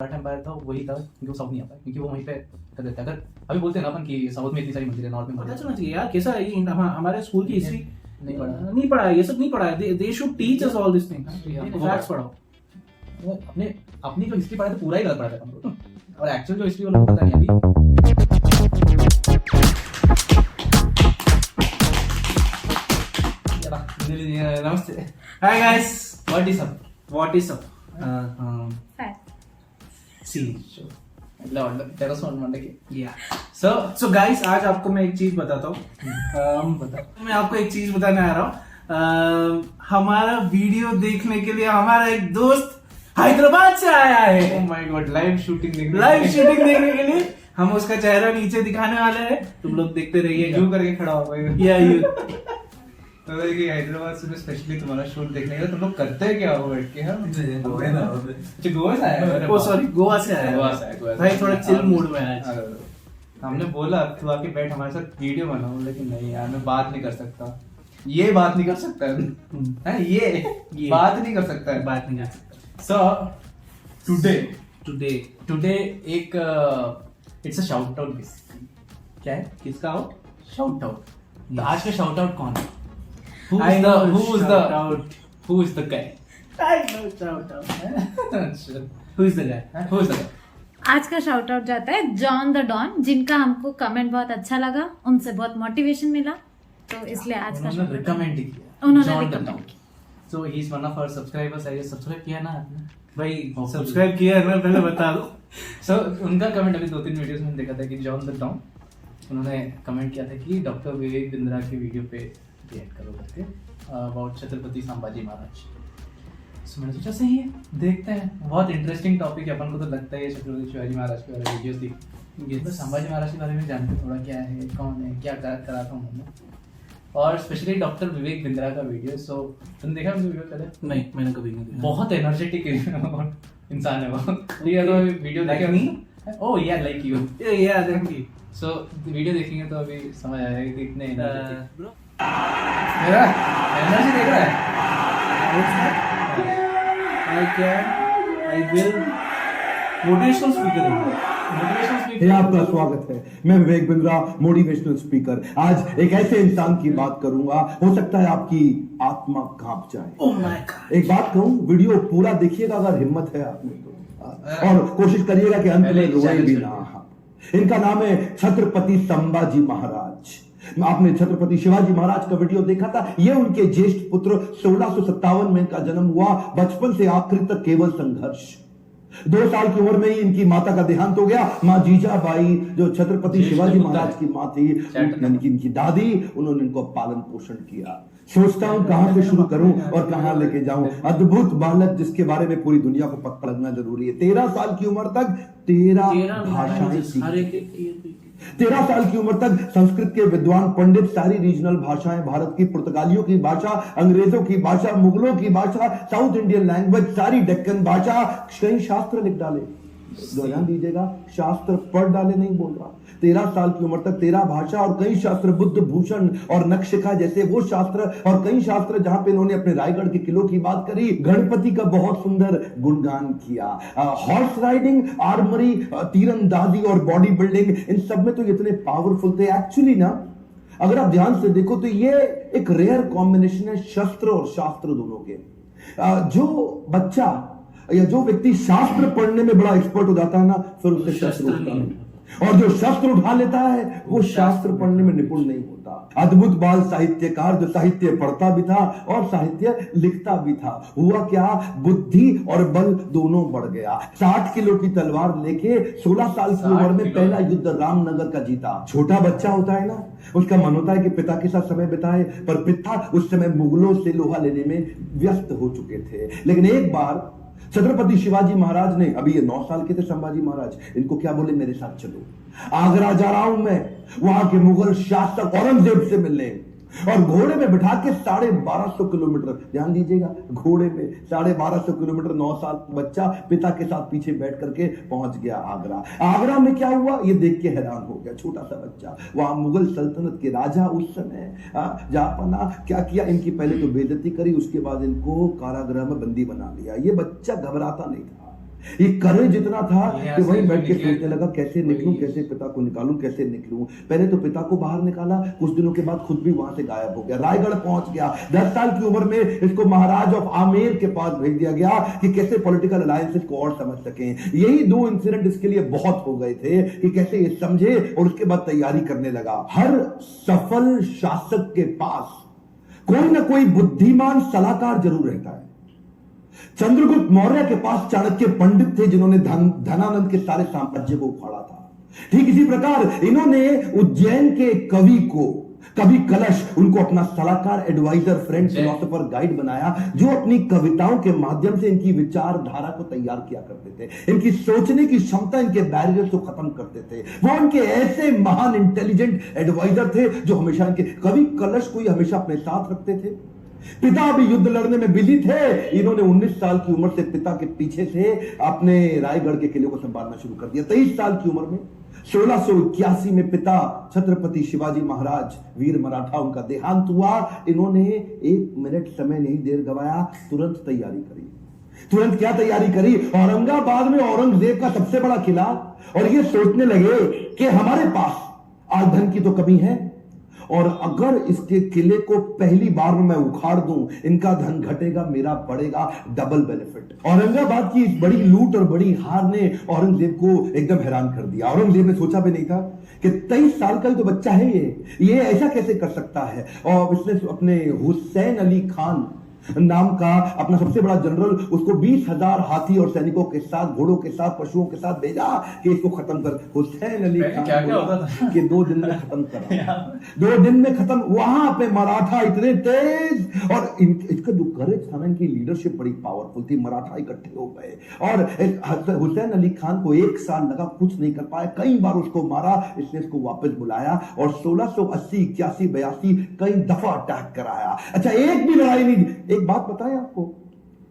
Maratha empire था वही था क्योंकि वो साउथ नहीं आता क्योंकि वो वहीं पे कर देता है। अगर अभी बोलते हैं ना अपन कि साउथ में इतनी सारी मंदिर है, नॉर्थ में पता मंदिर चलना चाहिए यार कैसा है ये हमारे स्कूल की हिस्ट्री नहीं पढ़ा है, ये सब नहीं पढ़ा है। They should teach us all this things, facts पढ़ाओ। अपने अपनी जो हिस्ट्री पढ़ा है तो पूरा ही गलत पढ़ा था हम लोग, और एक्चुअल जो हिस्ट्री वो लोग पता नहीं अभी। नमस्ते, hi guys, what is up सी टेरस वन मंडे के या सो गाइस, आज आपको मैं एक चीज बताता हूँ। बता। मैं आपको एक चीज बताने आ रहा हूँ। हमारा वीडियो देखने के लिए हमारा एक दोस्त हैदराबाद से आया है। Oh my God, live shooting देखने के लिए हम उसका चेहरा नीचे दिखाने वाले हैं, तुम लोग देखते रहिएगा। यू करके खड़ा हो गए या यू तो देखिए हैदराबाद से स्पेशली तुम्हारा शूट देखने के लिए तुम लोग करते हैं क्या हो बैठ के? हम अच्छा गोवा से आया है? ओ सॉरी, गोवा से आया गोवा से आया। भाई, थोड़ा चिल मूड में आया आज। हमने बोला तू आके बैठ हमारे साथ वीडियो बनाओ, लेकिन नहीं यार मैं बात नहीं कर सकता, ये बात नहीं कर सकता है, ये बात नहीं कर सकता है, बात नहीं कर सकता। सो टुडे एक it's a shout out basically. क्या है? किसका हो? Shout out. तो आज का शाउट आउट कौन है? Who is the guy? I know shout out. Who is the guy? आज का शाउट आउट जाता है जॉन द डॉन, जिनका हमको कमेंट बहुत अच्छा लगा, उनसे बहुत मोटिवेशन मिला, तो इसलिए आज का उन्होंने रिकमेंड किया। उन्होंने John recommend Dunn. So he is one of our subscribers. I just subscribe किया ना आपने? भाई सब्सक्राइब किया है, मैं पहले बता दूं। So उनका कमेंट अभी 2-3 वीडियोस में देखा था कि जॉन द डॉन, उन्होंने कमेंट किया था कि डॉक्टर विवेक बिंद्रा के वीडियो पे रिएक्ट करो करके अबाउट छत्रपति संभाजी महाराज। सो मैंने सोचा सही है, देखते हैं, बहुत इंटरेस्टिंग टॉपिक है। अपन को तो लगता है छत्रपति शिवाजी महाराज के बारे में वीडियोस देख, तो संभाजी महाराज के बारे में जानते थोड़ा क्या है, कौन है, क्या करा था उन्होंने, और स्पेशली डॉक्टर विवेक बिंद्रा का वीडियो। सो तुम देखा उनका वीडियो पहले? नहीं, मैंने कभी नहीं देखा। बहुत एनर्जेटिक इंसान है वो। ये तो वीडियो Like देखे me? ओह या लाइक यू। या देखिए, सो वीडियो देखेंगे तो अभी समझ आएगा कि इतने ब्रो मेरा एनर्जी देख रहा है। आई विल मोटिवेशनल स्पीकर हे, आपका स्वागत है। मैं विवेक बिंद्रा, मोटिवेशनल स्पीकर। आज एक ऐसे इंसान की बात करूंगा, हो सकता है आपकी आत्मा कांप जाए। Oh my God. एक बात कहूं, वीडियो पूरा देखिएगा अगर हिम्मत है आप में तो, और कोशिश करिएगा कि अंत में रोए भी ना। इनका नाम है छत्रपति संभाजी महाराज। आपने छत्रपति शिवाजी महाराज का वीडियो देखा था। ये उनके ज्येष्ठ पुत्र, 1657 में इनका जन्म हुआ। बचपन से आखिर तक केवल संघर्ष। 2 साल की उम्र में ही इनकी माता का देहांत हो गया। माँ जीजाबाई, जो छत्रपति शिवाजी महाराज की माँ थी, इनकी दादी, उन्होंने इनको पालन पोषण किया। सोचता हूं कहां से शुरू करूं और कहां लेके जाऊं। अद्भुत बालक जिसके बारे में पूरी दुनिया को पकड़ना जरूरी है। 13 साल की उम्र तक 13 भाषाएं सीखी। 13 साल की उम्र तक संस्कृत के विद्वान पंडित सारी रीजनल भाषाएं, भारत की पुर्तगालियों की भाषा, अंग्रेजों की भाषा, मुगलों की भाषा, साउथ इंडियन लैंग्वेज, सारी डेक्कन भाषा, कई शास्त्र लिख डाले। ध्यान दीजिएगा, शास्त्र पढ़ डाले, नहीं बोल रहा। 13 साल की उम्र तक 13 भाषा और कई शास्त्र, बुद्ध भूषण और नखशिखा जैसे वो शास्त्र, और कई शास्त्र जहां पे इन्होंने अपने रायगढ़ के किलों की बात करी, गणपति का बहुत सुंदर गुणगान किया। हॉर्स राइडिंग, आर्मरी, तीरंदाजी और बॉडी बिल्डिंग, इन सब में तो इतने पावरफुल थे। एक्चुअली ना, अगर आप ध्यान से देखो तो ये एक रेयर कॉम्बिनेशन है, शस्त्र और शास्त्र दोनों के। जो बच्चा या जो व्यक्ति शास्त्र पढ़ने में बड़ा एक्सपर्ट हो जाता है ना, फिर उससे शस्त्र उठता नहीं, और जो शस्त्र उठा लेता है वो शास्त्र पढ़ने में निपुण नहीं होता। अद्भुत बाल साहित्यकार, जो साहित्य पढ़ता भी था और साहित्य लिखता भी था। हुआ क्या, बुद्धि और बल दोनों बढ़ गया। 60 किलो की तलवार लेके 16 साल की उम्र में पहला युद्ध रामनगर का जीता। छोटा बच्चा होता है ना, उसका मन होता है कि पिता के साथ समय बिताए, पर पिता उस समय मुगलों से लोहा लेने में व्यस्त हो चुके थे। लेकिन एक बार छत्रपति शिवाजी महाराज ने, अभी ये 9 साल के थे संभाजी महाराज, इनको क्या बोले, मेरे साथ चलो, आगरा जा रहा हूं मैं, वहां के मुगल शासक औरंगजेब से मिलने। और घोड़े में बिठा के 1250 किलोमीटर, ध्यान दीजिएगा, घोड़े में 1250 किलोमीटर 9 साल बच्चा पिता के साथ पीछे बैठ करके पहुंच गया आगरा। आगरा में क्या हुआ ये देख के हैरान हो गया, छोटा सा बच्चा। वहां मुगल सल्तनत के राजा उस समय जहां क्या किया, इनकी पहले तो बेइज्जती करी, उसके बाद इनको कारागृह में बंदी बना लिया। ये बच्चा घबराता नहीं था, ये करेज इतना था यहाँ कि से वहीं बैठ के निकले सोचने लगा कैसे निकलूं, कैसे पिता को निकालूं, कैसे निकलूं। पहले तो पिता को बाहर निकाला, कुछ दिनों के बाद खुद भी वहां से गायब हो गया, रायगढ़ पहुंच गया। 10 साल की उम्र में इसको महाराज ऑफ आमेर के पास भेज दिया गया कि कैसे पॉलिटिकल अलायंसेस को और समझ सकें। यही 2 इंसिडेंट इसके लिए बहुत हो गए थे कि कैसे ये समझे, और उसके बाद तैयारी करने लगा। हर सफल शासक के पास कोई ना कोई बुद्धिमान सलाहकार जरूर रहता है। चंद्रगुप्त मौर्य के पास चाणक्य पंडित थे जिन्होंने धनानंद के सारे साम्राज्य को उखाड़ा था। ठीक इसी प्रकार इन्होंने उज्जैन के कवि कलश उनको अपना सलाहकार, एडवाइजर, फ्रेंड, फिलोसोफर, गाइड बनाया, जो अपनी कविताओं के माध्यम से इनकी विचारधारा को तैयार किया करते थे, इनकी सोचने की क्षमता, इनके बैरियर्स को खत्म करते थे। वो उनके ऐसे महान इंटेलिजेंट एडवाइजर थे जो हमेशा इनके कवि कलश को ही हमेशा अपने साथ रखते थे। पिता भी युद्ध लड़ने में बिजी थे। इन्होंने 19 साल की उम्र से पिता के पीछे से अपने रायगढ़ के किले को संभालना शुरू कर दिया। 23 साल की उम्र में 1681 में पिता छत्रपति शिवाजी महाराज वीर मराठा उनका देहांत हुआ। इन्होंने 1 मिनट समय नहीं देर गवाया, तुरंत तैयारी करी। तुरंत क्या तैयारी करी? औरंगाबाद में औरंगजेब का सबसे बड़ा किला, और ये सोचने लगे कि हमारे पास आज धन की तो कमी है, और अगर इसके किले को पहली बार में मैं उखाड़ दूं, इनका धन घटेगा, मेरा बढ़ेगा, डबल बेनिफिट। औरंगाबाद की इस बड़ी लूट और बड़ी हार ने औरंगजेब को एकदम हैरान कर दिया। औरंगजेब ने सोचा भी नहीं था कि 23 साल का ही तो बच्चा है ये ऐसा कैसे कर सकता है। और इसने अपने हुसैन अली खान नाम का अपना सबसे बड़ा जनरल, उसको 20,000 हाथी और सैनिकों के साथ, घोड़ों के साथ, पशुओं के साथ भेजा कि इसको खत्म कर। हुसैन अली खान क्या होता था कि 2 दिन में खत्म करा। 2 दिन में खत्म। वहां पे मराठा इतने तेज, और इसका जो करेज था ना, इनकी लीडरशिप बड़ी पावरफुल थी। मराठा इकट्ठे हो गए और हुसैन अली खान को 1 साल लगा, कुछ नहीं कर पाया, कई बार उसको मारा। इसने इसको वापस बुलाया और 1680, 81, 82 कई दफा अटैक कराया। अच्छा, एक भी लड़ाई नहीं। एक बात बताएं आपको,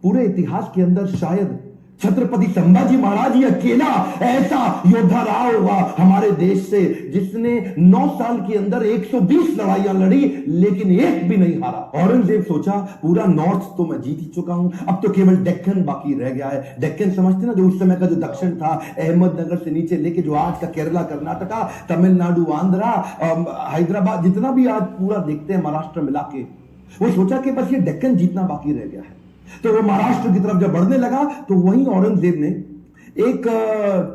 पूरे इतिहास के अंदर शायद छत्रपति संभाजी महाराज ही अकेला ऐसा योद्धा रहा होगा हमारे देश से जिसने 9 साल के अंदर 120 लड़ाइयां लड़ी, लेकिन एक भी नहीं हारा। औरंगजेब सोचा, पूरा नॉर्थ तो मैं जीत ही चुका हूं, अब तो केवल डेक्कन बाकी रह गया है। डेक्कन समझते ना, जो उस समय का जो दक्षिण था, अहमदनगर से नीचे लेके जो आज का केरला, कर्नाटका, तमिलनाडु, आंध्रा, हैदराबाद, जितना भी आज पूरा देखते हैं महाराष्ट्र मिला के, वो सोचा कि बस ये डेक्कन जीतना बाकी रह गया है। तो वो महाराष्ट्र की तरफ जब बढ़ने लगा तो वहीं औरंगजेब ने एक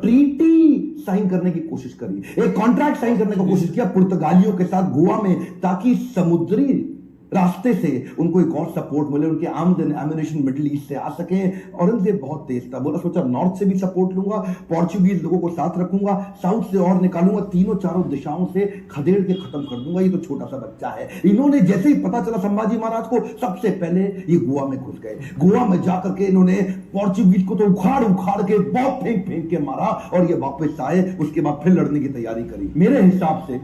ट्रीटी साइन करने की कोशिश करी, एक कॉन्ट्रैक्ट साइन करने की कोशिश किया पुर्तगालियों के साथ गोवा में, ताकि समुद्री रास्ते से उनको एक और सपोर्ट मिले, उनके आमदन एमिनेशन मिडिल ईस्ट से आ सके। औरंगजेब बहुत तेज था, बोला सोचा नॉर्थ से भी सपोर्ट लूंगा, पोर्चुगीज लोगों को साथ रखूंगा, साउथ से और निकालूंगा, तीनों चारों दिशाओं से खदेड़ के खत्म कर दूंगा। ये तो छोटा सा बच्चा है। इन्होंने जैसे ही पता चला संभाजी महाराज को, सबसे पहले ये गोवा में घुस गए। गोवा में जाकर के इन्होंने पोर्चुगीज को तो उखाड़ उखाड़ के, बहुत फेंक फेंक के मारा, और ये वापस आए। उसके बाद फिर लड़ने की तैयारी करी। मेरे हिसाब से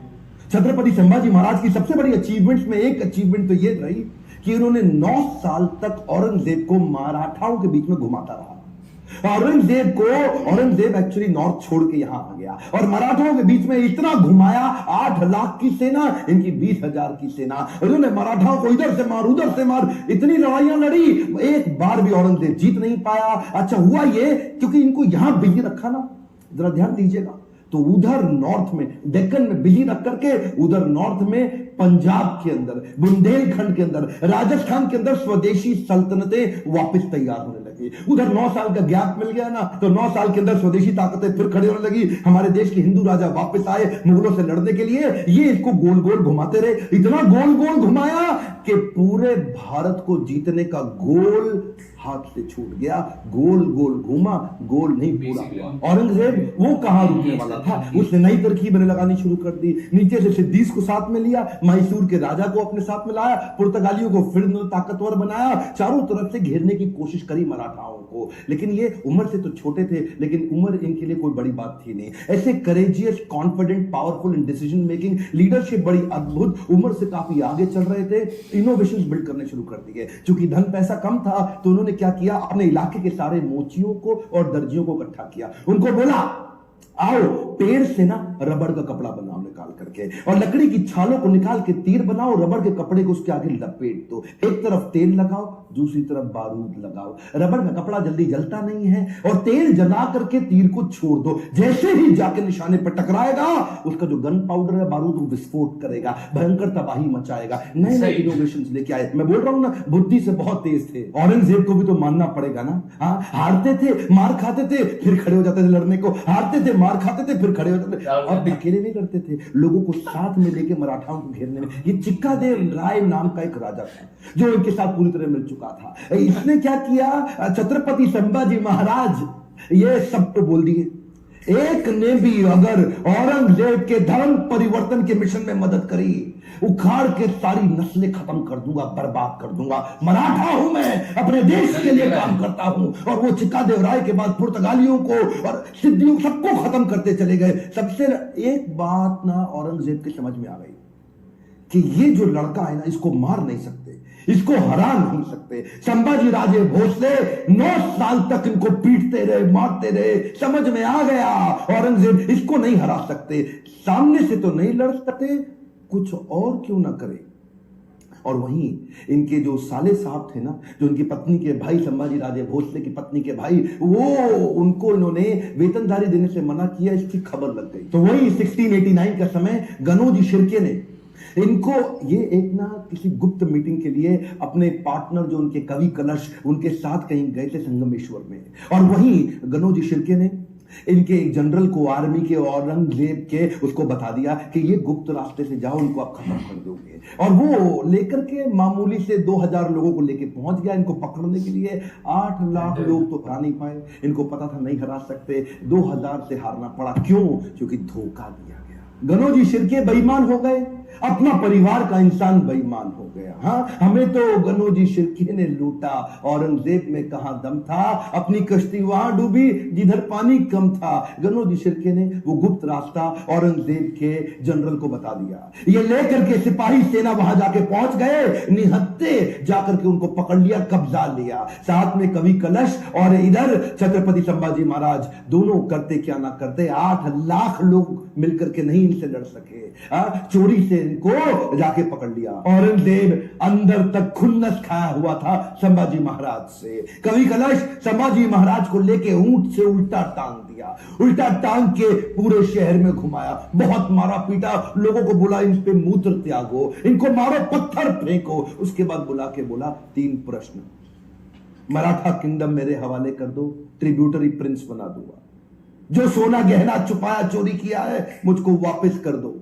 छत्रपति संभाजी महाराज की सबसे बड़ी अचीवमेंट्स में एक अचीवमेंट तो ये रही कि इन्होंने 9 साल तक औरंगजेब को मराठाओं के बीच में घुमाता रहा। औरंगजेब एक्चुअली नॉर्थ छोड़ के यहां आ गया और मराठाओं के बीच में इतना घुमाया, 8 लाख की सेना, इनकी 20,000 की सेना। इन्होंने मराठाओं को इधर से मार, उधर से मार, इतनी लड़ाइयां लड़ी, एक बार भी औरंगजेब जीत नहीं पाया। अच्छा हुआ ये, क्योंकि इनको यहां बिजी रखा ना, जरा ध्यान दीजिएगा, तो उधर नॉर्थ में, डेक्कन में बिजी रख करके, उधर नॉर्थ में पंजाब के अंदर, बुंदेलखंड के अंदर, राजस्थान के अंदर स्वदेशी सल्तनतें वापस तैयार होने लगी। उधर 9 साल का गैप मिल गया ना, तो 9 साल के अंदर स्वदेशी ताकतें फिर खड़ी होने लगी। हमारे देश के हिंदू राजा वापस आए मुगलों से लड़ने के लिए। ये इसको गोल गोल घुमाते रहे, इतना गोल गोल घुमाया कि पूरे भारत को जीतने का गोल हाथ से छूट गया। गोल गोल घूमा, गोल नहीं पूरा हुआ। औरंगजेब वो कहां रुकने वाला था, उसने नई तरकीबें लगानी शुरू कर दी। नीचे से सिद्दीस को साथ में लिया, मैसूर के राजा को अपने साथ में लाया, पुर्तगालियों को फिर ताकतवर बनाया, चारों तरफ से घेरने की कोशिश करी मराठाओं को। लेकिन ये उम्र से तो छोटे थे, लेकिन उम्र इनके लिए कोई बड़ी बात थी नहीं। ऐसे courageous, confident, powerful in decision making, leadership बड़ी अद्भुत, उम्र से काफी आगे चल रहे थे। इनोवेशंस बिल्ड करने शुरू कर दिए। चूंकि धन पैसा कम था, तो उन्होंने क्या किया, अपने इलाके के सारे मोचियों को और दर्जियों को इकट्ठा किया। उनको बोला आओ पेड़ से ना रबड़ का कपड़ा बनाओ निकाल करके, और लकड़ी की छालों को निकाल के तीर बनाओ, रबड़ के कपड़े को उसके आगे लपेट दो, एक तरफ तेल लगाओ दूसरी तरफ बारूद लगाओ। रबड़ का कपड़ा जल्दी जलता नहीं है, और तेल जला करके तीर को छोड़ दो, जैसे ही जाके निशाने पर टकराएगा उसका जो गन पाउडर है बारूद वो विस्फोट करेगा, भयंकर तबाही मचाएगा। नए नए इनोवेशन लेके आए। मैं बोल रहा हूं ना, बुद्धि से बहुत तेज थे। औरंगजेब को भी तो मानना पड़ेगा ना। हाँ, हारते थे, मार खाते थे, फिर खड़े हो जाते थे लड़ने को, हारते थे, मार खाते थे, फिर खड़े हो जाते थे, और अकेले नहीं लड़ते थे, लोगों को साथ में लेके मराठाओं को घेरने में। ये चिक्कादेव राय नाम का एक राजा था जो इनके साथ पूरी तरह मिल चुका था। इसने क्या किया, छत्रपति संभाजी महाराज ये सब तो बोल दिए, एक ने भी अगर औरंगजेब के धर्म परिवर्तन के मिशन में मदद करी, उखाड़ के सारी नस्लें खत्म कर दूंगा, बर्बाद कर दूंगा। मराठा हूं मैं, अपने देश के लिए काम करता हूं। और वो चिक्कादेव राय के बाद पुर्तगालियों को और सिद्धियों सबको खत्म करते चले गए। सबसे एक बात ना औरंगजेब के समझ में आ गई कि ये जो लड़का है ना, इसको मार नहीं सकते, इसको हरा नहीं सकते। संभाजी राजे भोसले 9 साल तक इनको पीटते रहे, मारते रहे। समझ में आ गया औरंगजेब इसको नहीं हरा सकते, सामने से तो नहीं लड़ सकते, कुछ और क्यों ना करे। और वहीं इनके जो साले साहब थे ना, जो इनकी पत्नी के भाई, संभाजी राजे भोसले की पत्नी के भाई, वो उनको इन्होंने वेतनदारी देने से मना किया, इसकी खबर लग गई। तो वही 1689 का समय गनोजी शिर्के ने इनको ये एक ना किसी गुप्त मीटिंग के लिए अपने पार्टनर जो उनके कवि कलश उनके साथ कहीं गए थे संगमेश्वर में, और वहीं गनोजी शिर्के ने इनके एक जनरल को आर्मी के औरंगजेब के उसको बता दिया कि ये गुप्त रास्ते से जाओ, इनको आप खत्म कर दोगे। और वो लेकर के मामूली से 2000 लोगों को लेके पहुंच गया इनको पकड़ने के लिए। 8 लाख लोग तो हरा नहीं पाए, इनको पता था नहीं हरा सकते, 2000 से हारना पड़ा। क्यों? क्योंकि धोखा दिया गया। गनोजी शिर्के बेईमान हो गए, अपना परिवार का इंसान बेईमान हो गया। हाँ, हमें तो गनोजी शिर्के ने लूटा, औरंगजेब में कहां दम था, अपनी कश्ती वहां डूबी जिधर पानी कम था। गनोजी शिर्के ने वो गुप्त रास्ता औरंगजेब के जनरल को बता दिया। ये लेकर के सिपाही सेना वहां जाके पहुंच गए, निहत्ते जाकर के उनको पकड़ लिया, कब्जा लिया, साथ में कवि कलश और इधर छत्रपति संभाजी महाराज। दोनों करते क्या ना करते, 8 लाख लोग मिलकर के नहीं इनसे लड़ सके। चोरी से इनको जाके पकड़ लिया। औरंगजेब अंदर तक खुन्नस खाया हुआ था संभाजी महाराज से। कवि कलश संभाजी महाराज को लेके ऊंट से उल्टा टांग दिया, उल्टा टांग के पूरे शहर में घुमाया, बहुत मारा पीटा, लोगों को बोला इन पे मूत्र त्यागो, इनको मारो, पत्थर फेंको। उसके बाद बुला के बोला 3 प्रश्न, मराठा किंगडम मेरे हवाले कर दो, ट्रिब्यूटरी प्रिंस बना दूंगा, जो सोना गहना छुपाया चोरी किया है मुझको वापस कर दो,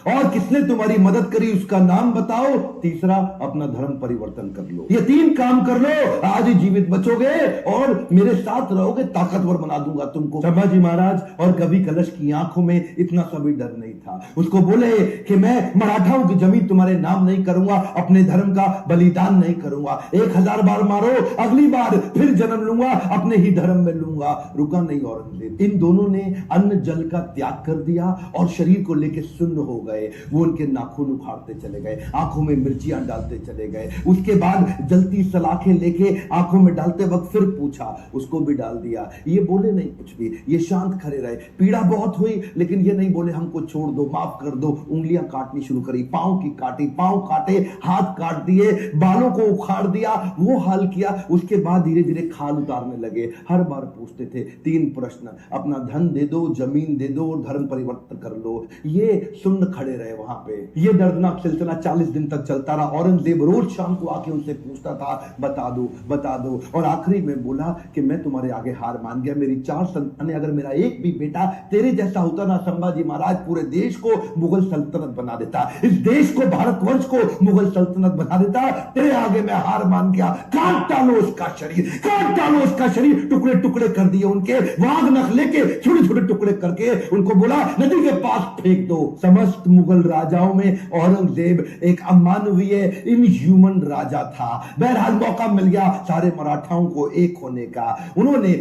और किसने तुम्हारी मदद करी उसका नाम बताओ, तीसरा अपना धर्म परिवर्तन कर लो। ये 3 काम कर लो, आज ही जीवित बचोगे और मेरे साथ रहोगे, ताकतवर बना दूंगा तुमको। संभाजी महाराज और कवि कलश की आंखों में इतना सा भी डर नहीं था। उसको बोले कि मैं मराठाओं की जमीन तुम्हारे नाम नहीं करूंगा, अपने धर्म का बलिदान नहीं करूंगा, 1000 बार मारो, अगली बार फिर जन्म लूंगा, अपने ही धर्म में लूंगा। रुका नहीं औरंगजेब। इन दोनों ने अन्न जल का त्याग कर दिया और शरीर को लेकर सुन्न हो गए। वो उनके नाखून उखाड़ते चले गए, आंखों में मिर्चियां डालते चले गए। उसके बाद जलती सलाखें लेके आंखों में डालते वक्त फिर पूछा, उसको भी डाल दिया। ये बोले नहीं कुछ भी, ये शांत खड़े रहे। पीड़ा बहुत हुई लेकिन ये नहीं बोले हमको छोड़ दो, माफ कर दो। उंगलियां काटनी शुरू करी, पांव की काटी, पांव काटे, हाथ काट दिए, बालों को उखाड़ दिया, वो हाल किया। उसके बाद धीरे धीरे खाल उतारने लगे। हर बार पूछते थे 3 प्रश्न, अपना धन दे दो, जमीन दे दो और धर्म परिवर्तन कर लो। ये सुन्न खड़े रहे वहां पे। ये दर्दनाक सिलसिला 40 दिन तक चलता रहा। औरंगजेब रोज शाम को आके उनसे पूछता था, बता दो बता दो, और आखिरी में बोला कि मैं तुम्हारे आगे हार मान गया। मेरी 4 संतानें, अगर मेरा एक भी बेटा तेरे जैसा होता ना संभाजी महाराज, पूरे देश को मुगल सल्तनत बना देता, इस देश को, भारतवर्ष को मुगल सल्तनत बना देता। तेरे आगे मैं हार मान गया। काट डालो उसका शरीर, काट डालो उसका शरीर। टुकड़े टुकड़े कर दिए उनके, वाघ नख लेके छोटे छोटे टुकड़े करके उनको बोला नदी के पास फेंक दो। समस्त मुगल राजाओं में औरंगजेब एक अमानवीय, इनह्यूमन राजा था। बहरहाल मौका मिल गया सारे मराठाओं को एक होने का। उन्होंने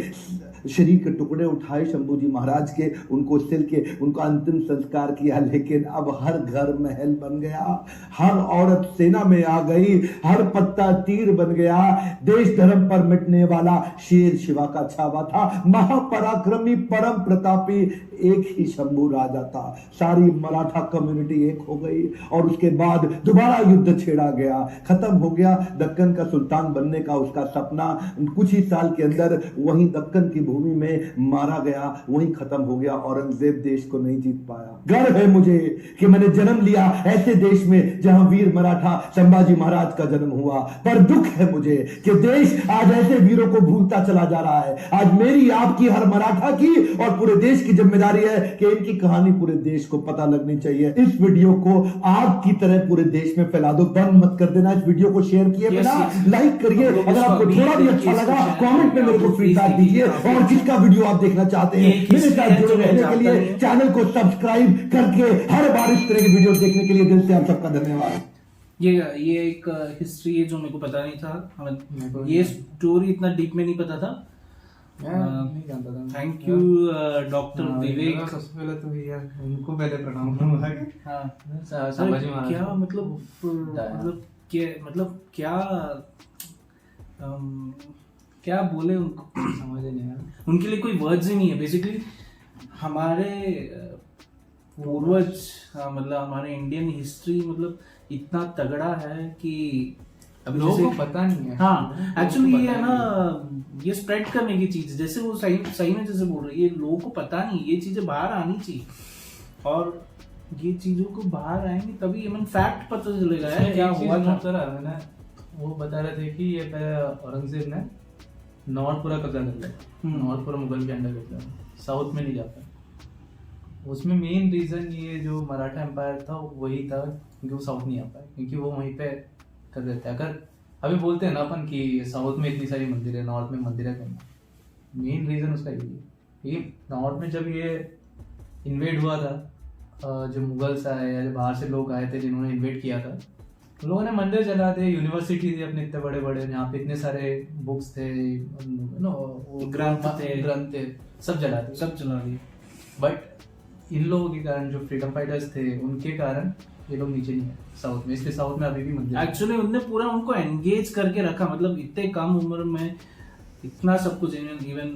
शरीर के टुकड़े उठाए शंभू जी महाराज के, उनको सिल के उनका अंतिम संस्कार किया। लेकिन अब हर घर महल बन गया, हर औरत सेना में आ गई, हर पत्ता तीर बन गया। देश धर्म पर मिटने वाला शेर शिवा का छावा था, महापराक्रमी परम प्रतापी एक ही शंभू राजा था। सारी मराठा कम्युनिटी एक हो गई और उसके बाद दोबारा युद्ध छेड़ा गया, खत्म हो गया दक्कन का सुल्तान बनने का उसका सपना। कुछ ही साल के अंदर वहीं दक्कन की भूमि में मारा गया, वहीं खत्म हो गया। औरंगजेब देश को नहीं जीत पाया। गर्व है मुझे कि मैंने जन्म लिया ऐसे देश में जहां वीर मराठा संभाजी महाराज का जन्म हुआ, पर दुख है मुझे कि देश आज ऐसे वीरों को भूलता चला जा रहा है। आज मेरी, आपकी, हर मराठा की और पूरे देश की जिम्मेदारी है कि इनकी कहानी पूरे देश को पता लगनी चाहिए। इस वीडियो को आग की तरह पूरे देश में फैला दो, बंद मत कर देना। इस वीडियो को शेयर किए बिना लाइक करिए। अगर आपको थोड़ा भी अच्छा लगा कमेंट में मेरे को फीडबैक दीजिए, और जिसका वीडियो आप देखना चाहते हैं मेरे साथ जुड़े रहने के लिए चैनल को सब्सक्राइब करके हर बार इस तरह की वीडियो देखने के लिए दिल से आप सबका धन्यवाद। ये एक हिस्ट्री है जो मेरे को पता नहीं था, हमें ये स्टोरी इतना डीप में नहीं पता था। नहीं जानता था। थैंक यू डॉक्टर विवेक। सबसे पहले तो भैया उनको पहले प्रणाम करूंगा। हाँ संभाजी महाराज क्या क्या बोले उनको, समझ नहीं आया। उनके लिए कोई वर्ड्स ही नहीं है। बेसिकली हमारे पूर्वज, मतलब हमारे इंडियन हिस्ट्री मतलब इतना तगड़ा है कि अब लोगों को पता नहीं है। हाँ एक्चुअली ये है ना, ये स्प्रेड करने की चीज, जैसे वो सही में जैसे बोल रहे, ये लोगों को पता नहीं, ये चीजें बाहर आनी चाहिए। और ये चीजों को बाहर आएंगे तभी इवन फैक्ट पता चलेगा यार क्या हुआ था। वो बता रहे थे कि ये पहले औरंगजेब ने नॉर्थ पूरा कब्जा कर लिया, नॉर्थ पूरा मुगल के अंडर कर लिया, साउथ में नहीं जाता। उसमें मेन रीजन ये जो मराठा एम्पायर था वही था क्योंकि वो साउथ नहीं आ पाए, क्योंकि वो वहीं पे कर देते। अगर अभी बोलते हैं ना अपन कि साउथ में इतनी सारी मंदिर है, नॉर्थ में मंदिर है करना, मेन रीजन उसका यही है। नॉर्थ में जब ये इन्वेड हुआ था, जो मुगल्स आए या जो बाहर से लोग आए थे जिन्होंने इन्वेड किया था, लोगों ने मंदिर जला थे, यूनिवर्सिटी थी अपने इतने बड़े बड़े, यहाँ पे इतने सारे बुक्स थे, ग्रंथ थे, सब जला दिए। बट इन लोगों के कारण, जो फ्रीडम फाइटर्स थे, उनके कारण ये लोग नीचे नहीं है साउथ में, इसलिए साउथ में अभी भी मंदिर। एक्चुअली उनने पूरा उनको एंगेज करके रखा, मतलब इतने कम उम्र में इतना सब कुछ। इवन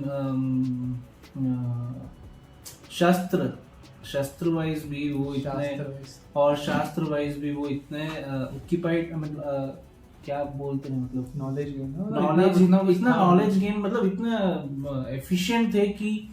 शस्त्र वाइज भी वो इतने, और शास्त्र वाइज भी वो इतने ऑक्यूपाइड, मतलब क्या बोलते हैं, मतलब नॉलेज इतना नॉलेज गेन, मतलब इतना एफिशिएंट थे कि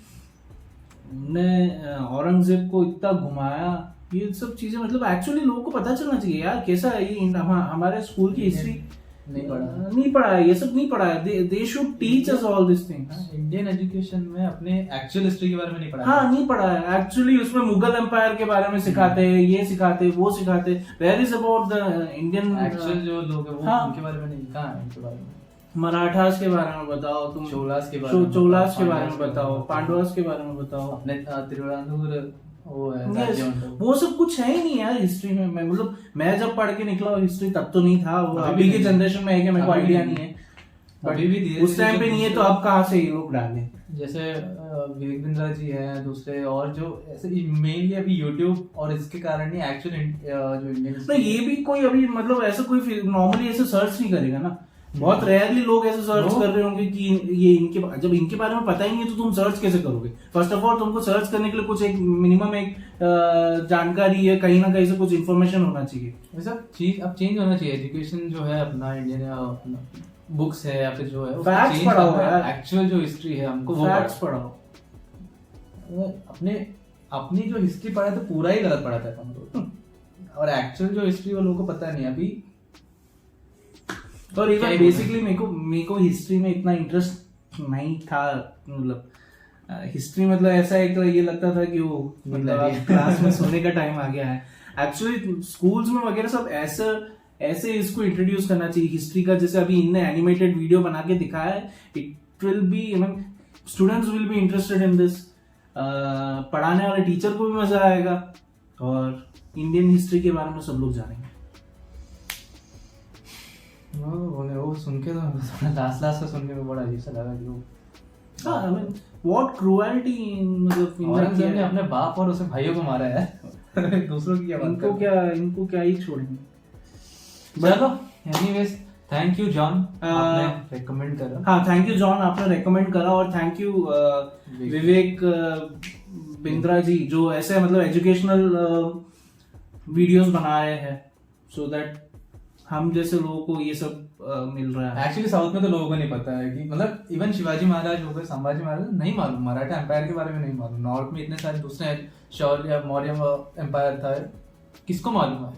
उन्हें औरंगजेब को इतना घुमाया। ये सब चीजें मतलब एक्चुअली लोगों को पता चलना चाहिए यार कैसा है ये। हमारे स्कूल की हिस्ट्री नहीं पढ़ा है, ये सब नहीं पढ़ा है। They should teach us all this things. Indian education में अपने एक्चुअल हिस्ट्री के बारे में नहीं पढ़ा। हाँ नहीं पढ़ा है एक्चुअली। उसमें मुगल एम्पायर के बारे में सिखाते हैं, ये सिखाते, वो सिखाते। Where is about the Indian actual जो लोग हैं वो हाँ, उनके बारे में नहीं। कहाँ है उनके बारे में? मराठास के बारे में बताओ तुम, चोलास के बारे में बताओ, पांडवास के बारे में बताओ, अपने तिरुविदांतपुर वो है, वो सब कुछ है ही नहीं यार हिस्ट्री में। मैं मतलब मैं जब पढ़ के निकला हिस्ट्री तब तो नहीं था, वो अभी की जनरेशन में है कि मेरे को आइडिया नहीं है, अभी भी उस टाइम पे नहीं है, तो अब कहाँ से ये लोग डालें। जैसे विवेक बिंद्रा जी हैं, दूसरे और जो ऐसे मेनली अभी यूट्यूब और इसके कारण ही एक्चुअल जो इंडियन, ये भी कोई अभी मतलब ऐसा कोई नॉर्मली ऐसे सर्च नहीं करेगा ना। बहुत रेयरली लोग ऐसे सर्च कर रहे होंगे कि ये इनके, जब इनके बारे में पता ही नहीं है तो तुम सर्च कैसे करोगे? फर्स्ट ऑफ ऑल तुमको सर्च करने के लिए कुछ एक मिनिमम एक जानकारी है, कहीं ना कहीं से कुछ इन्फॉर्मेशन होना चाहिए। वैसा चीज अब चेंज होना चाहिए। एजुकेशन जो है अपना इंडियन बुक्स है या फिर जो है फैक्ट्स पढ़ाओ यार, एक्चुअल जो हिस्ट्री है हमको वो फैक्ट्स पढ़ाओ। अपनी जो हिस्ट्री पढ़ा है तो पूरा ही गलत पढ़ाता है हम लोग, और एक्चुअल जो हिस्ट्री वो लोगों को पता नहीं अभी। और इवन बेसिकली मेरे को हिस्ट्री में इतना इंटरेस्ट नहीं था। मतलब हिस्ट्री मतलब ऐसा है कि ये लगता था कि वो मतलब क्लास में सोने का टाइम आ गया है। एक्चुअली स्कूल्स में वगैरह सब ऐसे इसको इंट्रोड्यूस करना चाहिए हिस्ट्री का, जैसे अभी इनने एनिमेटेड वीडियो बना के दिखाया है। It will be, students will be interested in this. पढ़ाने वाले टीचर को भी मजा आएगा और इंडियन हिस्ट्री के बारे में सब लोग जानेंगे। वो सुन के तो लास्ट में सुन के बड़ा अजीब सा लगा कि हाँ, I mean, what cruelty मतलब इनका औरंगजेब किया ने है। अपने बाप और उसके भाइयों को मारा है दूसरों की क्या बात इनको कर क्या ही छोड़ेंगे। चलो एनीवेज थैंक यू जॉन आपने रेकमेंड करा हाँ, थैंक यू जॉन, आपने रेकमेंड करा, और थैंक यू विवेक बिंद्रा जी, जो ऐसे मतलब एजुकेशनल वीडियोस बना रहे हैं, सो दैट हम जैसे लोगों को ये सब मिल रहा है। एक्चुअली साउथ में तो लोगों को नहीं पता है कि मतलब इवन शिवाजी महाराज हो गए, संभाजी महाराज, नहीं मालूम, मराठा एम्पायर के बारे में नहीं मालूम। नॉर्थ में इतने सारे दूसरे शौर्य मौर्य एम्पायर था, किसको मालूम है,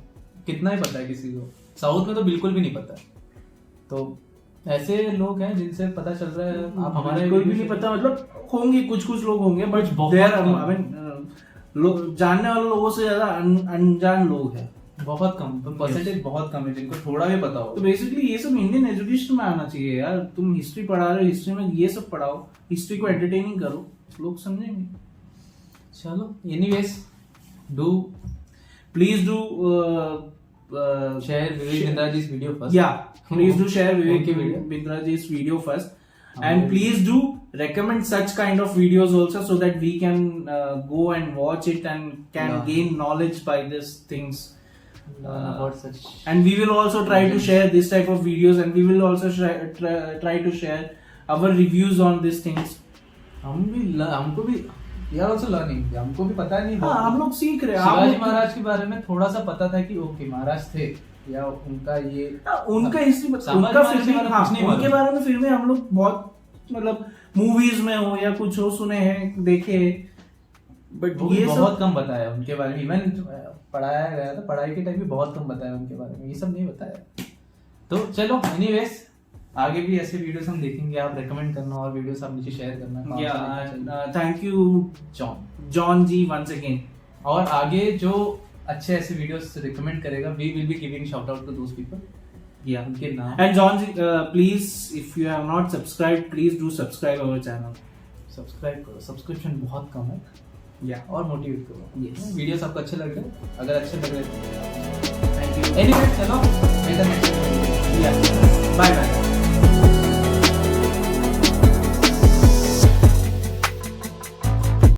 कितना ही पता है किसी को। साउथ में तो बिल्कुल भी नहीं पता। तो ऐसे लोग हैं जिनसे पता चल रहा है। आप हमारे कोई भी नहीं पता, मतलब होंगे कुछ लोग होंगे, बट बहुत देयर कम। लोग जानने वाले लोगों से ज्यादा अनजान लोग हैं। बहुत कम, परसेंटेज बहुत कम है जिनको थोड़ा भी पता हो। तो बेसिकली ये सब इंडियन एजुकेशन में आना चाहिए यार। तुम हिस्ट्री पढ़ा रहे हो, हिस्ट्री में ये सब पढ़ाओ, हिस्ट्री को एंटरटेनिंग करो, लोग समझेंगे। चलो anyways do please do share Vivek Bindra ji video first. या प्लीज डू शेयर उनकी Vivek video. Bindra ji video first, and please do recommend such kind of videos also, so that we can go and watch it and can Yeah. gain knowledge by these things. about such And we will also try to share this type of videos, and we will also try to share our reviews on these things. हमको भी यार also learning, हमको भी पता नहीं। हाँ, हम लोग सीख रहे हैं। शिवाजी महाराज के बारे में थोड़ा सा पता था कि ओके महाराज थे, या उनका ये उनका हिस्ट्री, संभाजी उनका महाराज फिर के भी, बारे में हाँ, कुछ नहीं उनके मालूम। बारे में फिर भी हम लोग बहुत मतलब मूवीज में हो या कुछ हो सुने हैं, देखे, बट वो ये भी बहुत सब कम बताया उनके बारे में। इवन पढ़ाया गया था, पढ़ाई के टाइम भी बहुत कम बताया उनके बारे में, ये सब नहीं बताया। तो चलो एनीवेज आगे भी ऐसे वीडियोस हम देखेंगे। आप रेकमेंड करना और वीडियोस आप नीचे शेयर करना। या thank you John ji once again. और आगे जो अच्छे ऐसे वीडियोस रिकमेंड करेगा, we will be giving shout out to those people. या उनके नाम एंड John ji, please if you have not subscribe, please do subscribe our channel. Subscribe करो, सब्सक्रिप्शन बहुत कम है। या और मोटिवेट करो। Yes. वीडियोस आपको अच्छे लग रहे हैं, अगर अच्छे लग रहे हैं थैंक यू। एनीवे चलो, मिलते हैं नेक्स्ट वीडियो में। या बाय बाय।